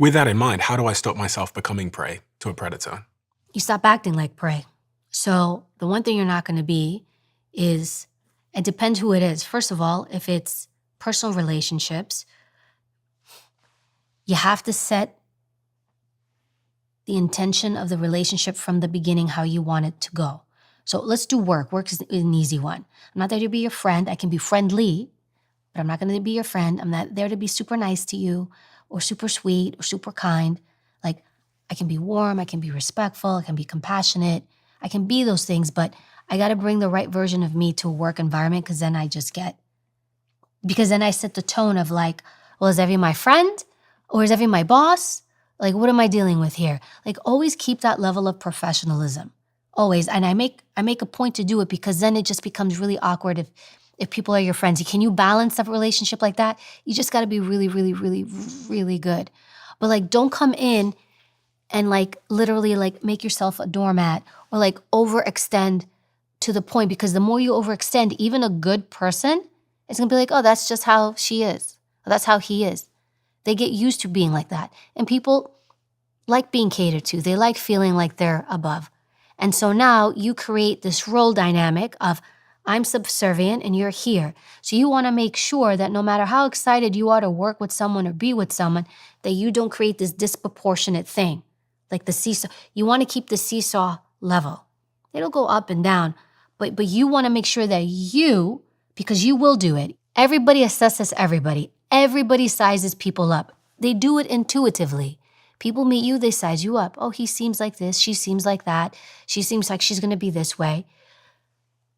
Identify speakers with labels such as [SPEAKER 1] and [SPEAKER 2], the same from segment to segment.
[SPEAKER 1] With that in mind, how do I stop myself becoming prey to a predator?
[SPEAKER 2] You stop acting like prey. So the one thing you're not going to be is, it depends who it is. First of all, if it's personal relationships, you have to set the intention of the relationship from the beginning, how you want it to go. So let's do work. Work is an easy one. I'm not there to be your friend. I can be friendly, but I'm not going to be your friend. I'm not there to be super nice to you or super sweet or super kind. Like, I can be warm, I can be respectful, I can be compassionate. I can be those things, but I got to bring the right version of me to a work environment, because then I set the tone of like, well, is Evy my friend or is Evy my boss? Like, what am I dealing with here? Like, always keep that level of professionalism. Always. And I make a point to do it, because then it just becomes really awkward if people are your friends. Can you balance a relationship like that? You just got to be really, really, really, really good. But like, don't come in and like literally like make yourself a doormat or like overextend to the point, because the more you overextend, even a good person is going to be like, oh, that's just how she is. Or that's how he is. They get used to being like that. And people like being catered to. They like feeling like they're above. And so now you create this role dynamic of, I'm subservient and you're here. So you want to make sure that no matter how excited you are to work with someone or be with someone, that you don't create this disproportionate thing. Like the seesaw. You want to keep the seesaw level. It'll go up and down, but you want to make sure that you, because you will do it. Everybody assesses everybody. Everybody sizes people up. They do it intuitively. People meet you, they size you up. Oh, he seems like this, she seems like that. She seems like she's going to be this way.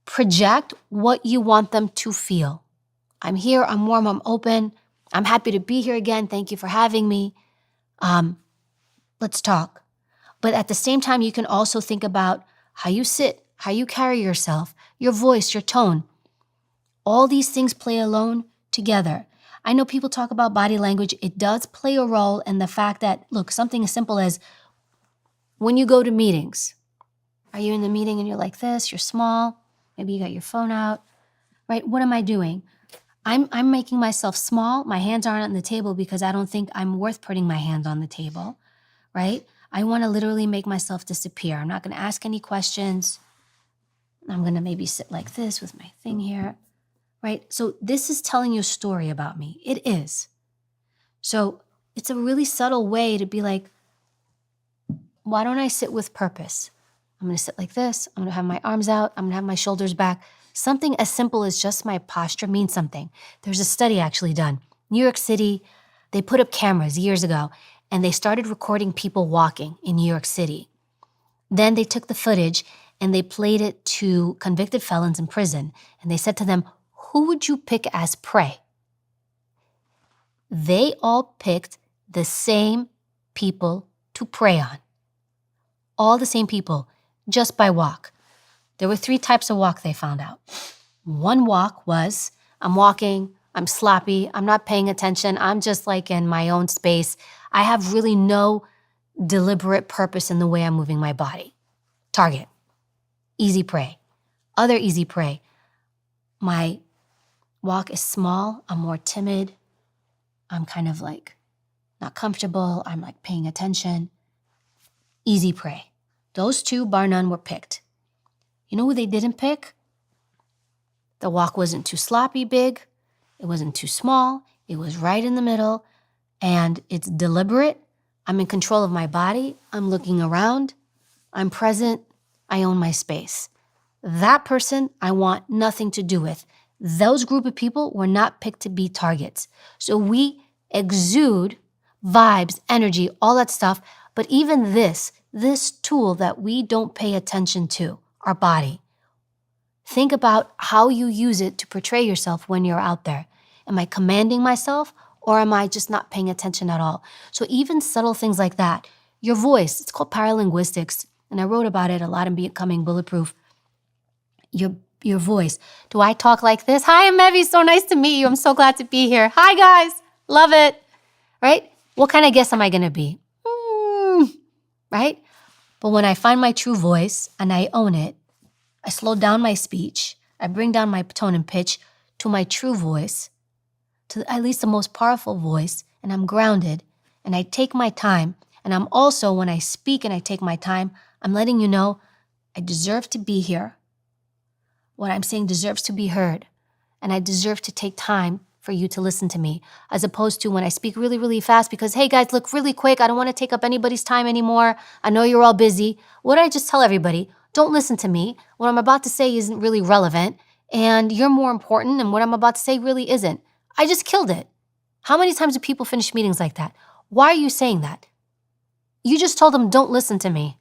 [SPEAKER 2] Project what you want them to feel. I'm here, I'm warm, I'm open. I'm happy to be here again. Thank you for having me. Let's talk. But at the same time, you can also think about how you sit, how you carry yourself, your voice, your tone. All these things play alone together. I know people talk about body language. It does play a role in the fact that, look, something as simple as when you go to meetings. Are you in the meeting and you're like this, you're small, maybe you got your phone out, right? What am I doing? I'm making myself small. My hands aren't on the table because I don't think I'm worth putting my hands on the table, right? I want to literally make myself disappear. I'm not going to ask any questions. I'm going to maybe sit like this with my thing here, right? So this is telling you a story about me. It is. So it's a really subtle way to be like, why don't I sit with purpose? I'm going to sit like this. I'm going to have my arms out. I'm going to have my shoulders back. Something as simple as just my posture means something. There's a study actually done. New York City, they put up cameras years ago, and they started recording people walking in New York City. Then they took the footage and they played it to convicted felons in prison. And they said to them, who would you pick as prey? They all picked the same people to prey on. All the same people, just by walk. There were 3 types of walk they found out. One walk was, I'm walking, I'm sloppy, I'm not paying attention, I'm just like in my own space. I have really no deliberate purpose in the way I'm moving my body. Target, easy prey. Other easy prey, my walk is small, I'm more timid, I'm kind of like not comfortable, I'm like paying attention. Easy prey. Those 2, bar none, were picked. You know who they didn't pick? The walk wasn't too sloppy big, it wasn't too small, it was right in the middle, and it's deliberate. I'm in control of my body, I'm looking around, I'm present, I own my space. That person I want nothing to do with. Those group of people were not picked to be targets. So we exude vibes, energy, all that stuff, but even this tool that we don't pay attention to, our body. Think about how you use it to portray yourself when you're out there. Am I commanding myself, or am I just not paying attention at all? So even subtle things like that. Your voice, it's called paralinguistics, and I wrote about it a lot in Becoming Bulletproof. Your voice. Do I talk like this? Hi, I'm Evy. So nice to meet you. I'm so glad to be here. Hi, guys. Love it. Right? What kind of guest am I going to be? Right? But when I find my true voice and I own it, I slow down my speech, I bring down my tone and pitch to my true voice, to at least the most powerful voice, and I'm grounded, and I take my time. And I'm also, when I speak and I take my time, I'm letting you know I deserve to be here. What I'm saying deserves to be heard. And I deserve to take time for you to listen to me, as opposed to when I speak really, really fast because, hey guys, look, really quick. I don't want to take up anybody's time anymore. I know you're all busy. What did I just tell everybody? Don't listen to me. What I'm about to say isn't really relevant, and you're more important, and what I'm about to say really isn't. I just killed it. How many times do people finish meetings like that? Why are you saying that? You just told them, don't listen to me.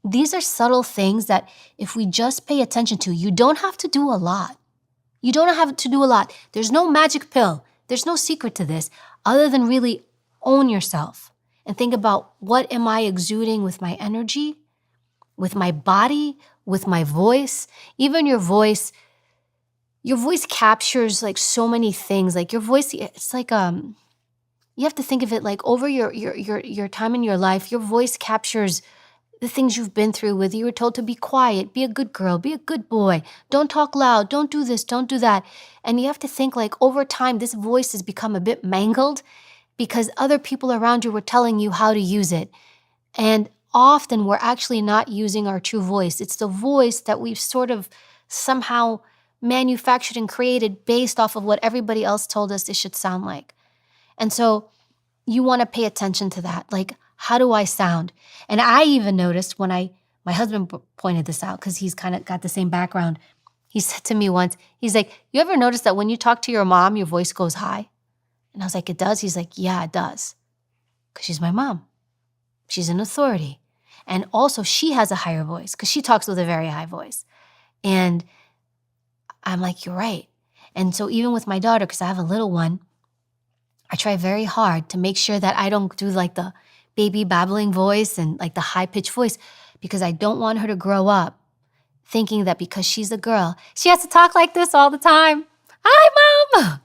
[SPEAKER 2] These are subtle things that if we just pay attention to, you don't have to do a lot. You don't have to do a lot. There's no magic pill. There's no secret to this other than really own yourself and think about, what am I exuding with my energy, with my body, with my voice? Even your voice captures like so many things. Like your voice, it's like you have to think of it like over your time in your life, your voice captures the things you've been through. Whether you were told to be quiet, be a good girl, be a good boy, don't talk loud, don't do this, don't do that. And you have to think like over time, this voice has become a bit mangled because other people around you were telling you how to use it. And often we're actually not using our true voice. It's the voice that we've sort of somehow manufactured and created based off of what everybody else told us it should sound like. And so you want to pay attention to that. Like, how do I sound? And I even noticed when my husband pointed this out because he's kind of got the same background. He said to me once, he's like, you ever notice that when you talk to your mom, your voice goes high? And I was like, it does? He's like, yeah, it does. Because she's my mom. She's an authority. And also she has a higher voice because she talks with a very high voice. And I'm like, you're right. And so even with my daughter, because I have a little one, I try very hard to make sure that I don't do like the baby babbling voice and like the high-pitched voice, because I don't want her to grow up thinking that because she's a girl, she has to talk like this all the time. Hi, Mom!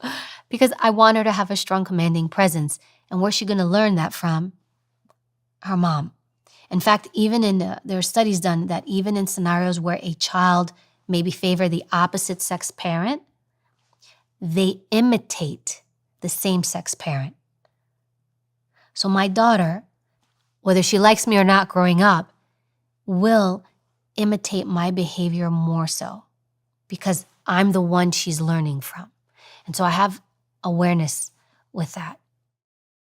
[SPEAKER 2] Because I want her to have a strong, commanding presence. And where's she going to learn that from? Her mom. In fact, even there are studies done that even in scenarios where a child maybe favor the opposite sex parent, they imitate the same sex parent. So my daughter, whether she likes me or not growing up, will imitate my behavior more so because I'm the one she's learning from. And so I have awareness with that.